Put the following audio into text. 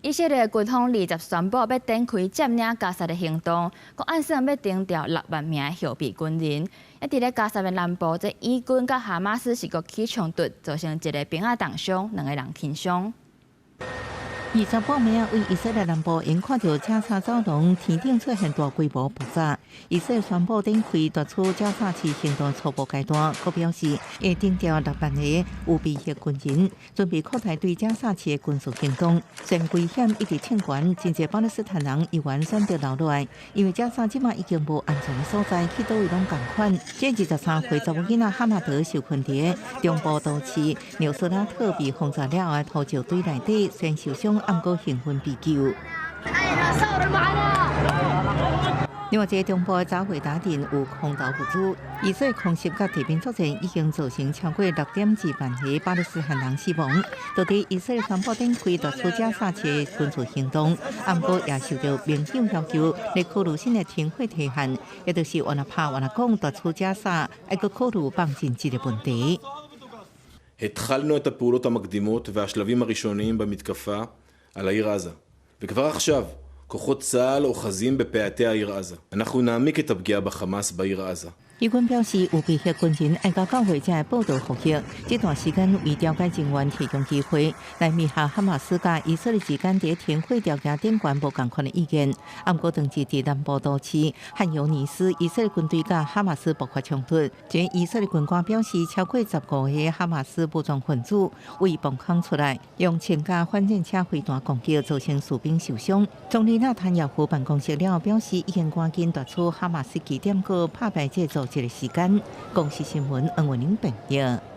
以色列军方20宣布要展开占领加沙的行动，佮暗算要征调6万名的后备军人。一伫咧加沙的南部，这以军佮哈马斯是个起冲突，造成一个兵仔重伤，2个人轻伤。 28名为以色列南部因看到加沙走廊天顶出现大规模爆炸，以色列宣布展开夺取加沙市行动初步阶段。佮表示会征调6万个有备役军人，准备扩大对加沙市的军事行动。虽然危险一直称悬，真侪巴勒斯坦人依然选择留落来，因为加沙即马已经无安全的所在，去倒位拢共款。这23岁查某囡仔哈马德受困伫中部都市纽斯拉特被轰炸了后，突入队内底，虽然受伤。 暗过兴奋被救。另外，一个中部的早会打阵有空投物资，以色列空袭甲地面作战已经造成超过6.2万个巴勒斯坦人死亡。到底以色列宣布展开夺取加沙市的军事行动，暗过也受到盟友要求来考虑新的停火期限，也就是原来拍原来讲夺取加沙，还佫考虑放进这个问题。 התחלנו את הפעולות המקדימות והשלבים הראשוניים במתקפה על העיר עזה. וכבר עכשיו, כוחות צה"ל אוחזים בפאתי העיר עזה. אנחנו נעמיק את הפגיעה בחמאס בעיר עזה. 以军表示，有备役军人爱到9月才会报道复习。这段时间为调解人员提供机会，来灭下哈马斯甲以色列之间在停火条件顶悬无共款的意见。暗过当时伫南部都市汉尤尼斯，以色列军队甲哈马斯爆发冲突。前以色列军官表示，超过15个哈马斯武装分子为崩坑出来，用枪架、反战车飞弹攻击，造成士兵受伤。总理纳坦雅胡办公室了表示，已经赶紧夺取哈马斯据点，个拍败这组。 这个时间，公司新闻，恩文玲报道。